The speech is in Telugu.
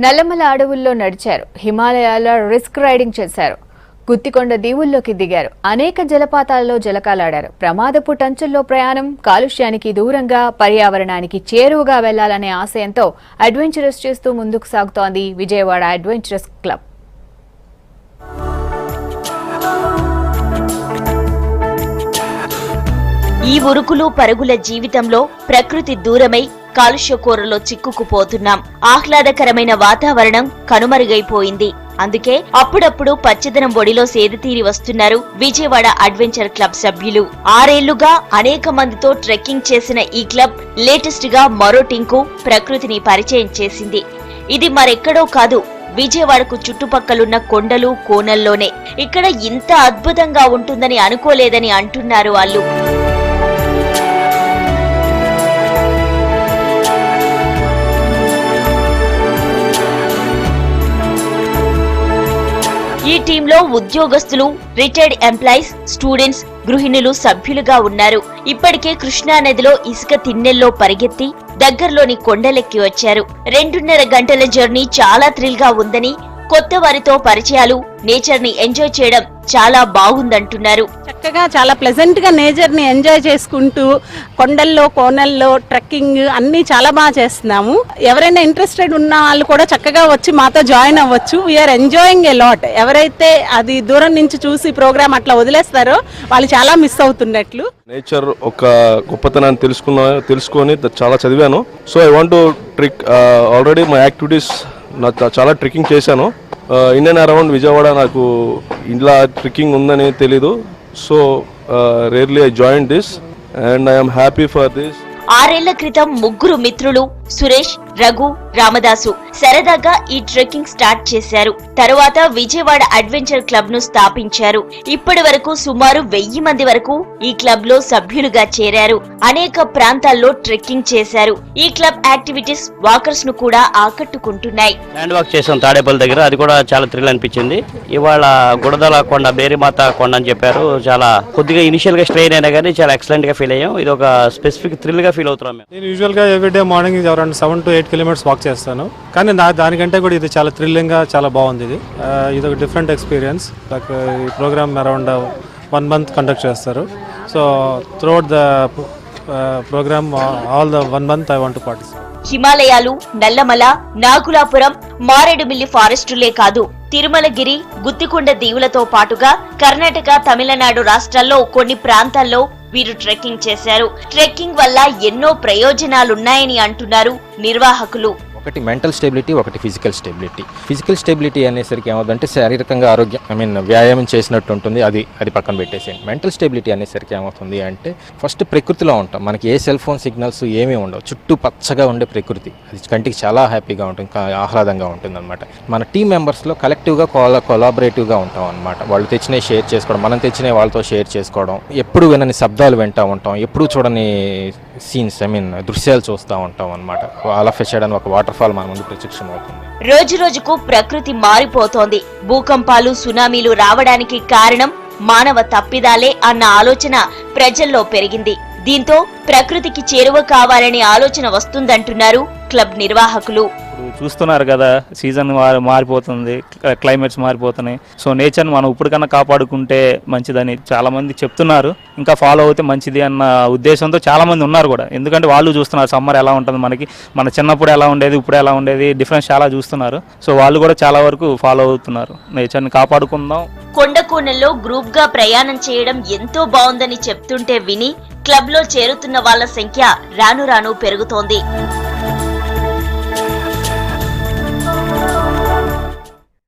నల్లమల అడవుల్లో నడిచారు. హిమాలయాల్లో రిస్క్ రైడింగ్ చేశారు. గుత్తికొండ దీవుల్లోకి దిగారు. అనేక జలపాతాల్లో జలకాలాడారు. ప్రమాదపు టంచుల్లో ప్రయాణం, కాలుష్యానికి దూరంగా పర్యావరణానికి చేరువగా వెళ్లాలనే ఆశయంతో అడ్వెంచరస్ చేస్తూ ముందుకు సాగుతోంది విజయవాడ అడ్వెంచరస్ క్లబ్. ఈ ఉరుకులు పరుగుల జీవితంలో ప్రకృతి దూరమై కాలుష్య కోరలో చిక్కుకుపోతున్నాం. ఆహ్లాదకరమైన వాతావరణం కనుమరుగైపోయింది. అందుకే అప్పుడప్పుడు పచ్చదనం ఒడిలో సేదతీరి వస్తున్నారు విజయవాడ అడ్వెంచర్ క్లబ్ సభ్యులు. 6 ఏళ్లుగా అనేక మందితో ట్రెక్కింగ్ చేసిన ఈ క్లబ్ లేటెస్ట్ గా మరో టింకు ప్రకృతిని పరిచయం చేసింది. ఇది మరెక్కడో కాదు, విజయవాడకు చుట్టుపక్కలున్న కొండలు కోనల్లోనే. ఇక్కడ ఇంత అద్భుతంగా ఉంటుందని అనుకోలేదని అంటున్నారు వాళ్ళు. ఈ టీంలో ఉద్యోగస్తులు, రిటైర్డ్ ఎంప్లాయీస్, స్టూడెంట్స్, గృహిణులు సభ్యులుగా ఉన్నారు. ఇప్పటికే కృష్ణా నదిలో ఇసుక తిన్నెల్లో పరిగెత్తి దగ్గరలోని కొండలెక్కి వచ్చారు. 2.5 గంటల జర్నీ చాలా థ్రిల్ గా ఉందని, కొత్త వారితో పరిచయాలు, నేచర్ ని ఎంజాయ్ చేయడం చాలా బాగుందంటున్నారు. చక్కగా చాలా ప్లెజెంట్ గా నేచర్ ని ఎంజాయ్ చేసుకుంటూ కొండల్లో కోనల్లో ట్రెక్కింగ్ అన్ని చాలా బాగా చేస్తున్నాము. ఎవరైనా ఇంట్రెస్టెడ్ ఉన్న వాళ్ళు కూడా చక్కగా వచ్చి మాతో జాయిన్ అవ్వచ్చు. We are enjoying a lot. ఎవరైతే అది దూరం నుంచి చూసి ప్రోగ్రామ్ అట్లా వదిలేస్తారో వాళ్ళు చాలా మిస్ అవుతున్నట్లు. నేచర్ ఒక గొప్పతనాన్ని తెలుసుకొని చాలా చదివాను. So I want to trick. Already my activities చాలా ట్రెక్కింగ్ చేశాను. ఇన్ అండ్ అరౌండ్ విజయవాడ నాకు ఇలా ట్రెక్కింగ్ ఉందని తెలీదు. So rarely I join this and I'm happy for this. 6 ఏళ్ల క్రితం ముగ్గురు మిత్రులు సురేష్, రఘు, రామదాసు సరదాగా ఈ ట్రెక్కింగ్ స్టార్ట్ చేశారు. తరువాత విజయవాడ అడ్వెంచర్ క్లబ్ ను స్థాపించారు. ఇప్పటి వరకు సుమారు 1000 మంది వరకు ఈ క్లబ్ లో సభ్యులుగా చేరారు. అనేక ప్రాంతాల్లో ట్రెక్కింగ్ చేశారు. ఈ క్లబ్ యాక్టివిటీస్ వాకర్స్ ను కూడా ఆకట్టుకుంటున్నాయి. ల్యాండ్ వాక్ చేసాం తాడేపల్లి దగ్గర, అది కూడా చాలా థ్రిల్ అనిపించింది. ఇవాళ గుడదల కొండ, బేరిమాత కొండ అని చెప్పారు. చాలా కొద్దిగా ఇనిషియల్ గా స్ట్రెయిన్ అయినా కానీ చాలా ఎక్సలెంట్ గా ఫీల్ అయ్యాం. ఇది ఒక స్పెసిఫిక్ థ్రిల్ గా ఫీల్ అవుతున్నాం. నేను యూజువల్ గా everyday morning around 7 to 8 kilometers walk చేస్తాను. కానీ దానికంటే కూడా ఇది చాలా థ్రిల్లింగ్ గా చాలా బాగుంది. ఇది ఒక డిఫరెంట్ ఎక్స్పీరియన్స్. లైక్ ఈ ప్రోగ్రామ్ అరౌండ్ 1 month కండక్ట్ చేస్తారు. So throughout the program all the 1 month I want to participate. హిమాలయాలు, నల్లమల, నాగులాపురం, మారేడుమిల్లి ఫారెస్టులే కాదు, తిరుమలగిరి, గుత్తికొండ దీవులతో పాటుగా కర్ణాటక, తమిళనాడు రాష్ట్రాల్లో కొన్ని ప్రాంతాల్లో వీరు ట్రెక్కింగ్ చేశారు. ట్రెక్కింగ్ వల్ల ఎన్నో ప్రయోజనాలున్నాయని అంటున్నారు నిర్వాహకులు. ఒకటి మెంటల్ స్టెబిలిటీ, ఒకటి ఫిజికల్ స్టెబిలిటీ. ఫిజికల్ స్టెబిలిటీ అనేసరికి ఏమవుతుందంటే శారీరకంగా ఆరోగ్యం వ్యాయామం చేసినట్టు ఉంటుంది. అది పక్కన పెట్టేసేయండి. మెంటల్ స్టెబిలిటీ అనేసరికి ఏమవుతుంది అంటే ఫస్ట్ ప్రకృతిలో ఉంటాం. మనకి ఏ సెల్ ఫోన్ సిగ్నల్స్ ఏమీ ఉండవు. చుట్టూ పచ్చగా ఉండే ప్రకృతి, అది కంటికి చాలా హ్యాపీగా ఉంటుంది, ఆహ్లాదంగా ఉంటుంది అనమాట. మన టీం మెంబర్స్లో కలెక్టివ్గా కొలాబరేటివ్గా ఉంటాం అనమాట. వాళ్ళు తెచ్చినవి షేర్ చేసుకోవడం, మనం తెచ్చినవి వాళ్ళతో షేర్ చేసుకోవడం, ఎప్పుడు వినని శబ్దాలు వింటూ ఉంటాం, ఎప్పుడు చూడని సీన్స్ దృశ్యాలు చూస్తూ ఉంటాం అనమాట. ఆల్ ఆఫ్ ఎ సడన్ ఒక వాటర్ ఫాల్ మన ముందు ప్రత్యక్షం అవుతుంది. రోజు రోజుకు ప్రకృతి మారిపోతోంది. భూకంపాలు, సునామీలు రావడానికి కారణం మానవ తప్పిదాలే అన్న ఆలోచన ప్రజల్లో పెరిగింది. దీంతో ప్రకృతికి చేరువ కావాలనే ఆలోచన వస్తుందంటున్నారు క్లబ్ నిర్వాహకులు. చూస్తున్నారు కదా, సీజన్ మారిపోతుంది, క్లైమేట్స్ మారిపోతున్నాయి. సో నేచర్ని మనం ఇప్పటికన్నా కాపాడుకుంటే మంచిదని చాలా మంది చెప్తున్నారు. ఇంకా ఫాలో అవుతే మంచిది అన్న ఉద్దేశంతో చాలా మంది ఉన్నారు కూడా. ఎందుకంటే వాళ్ళు చూస్తున్నారు సమ్మర్ ఎలా ఉంటుంది, మన చిన్నప్పుడు ఎలా ఉండేది, ఇప్పుడు ఎలా ఉండేది, డిఫరెన్స్ చాలా చూస్తున్నారు. సో వాళ్ళు కూడా చాలా వరకు ఫాలో అవుతున్నారు. నేచర్ని కాపాడుకుందాం. కొండ కోనల్లో గ్రూప్ గా ప్రయాణం చేయడం ఎంతో బాగుందని చెప్తుంటే విని క్లబ్ లో చేరుతున్న వాళ్ళ సంఖ్య రాను రాను పెరుగుతోంది.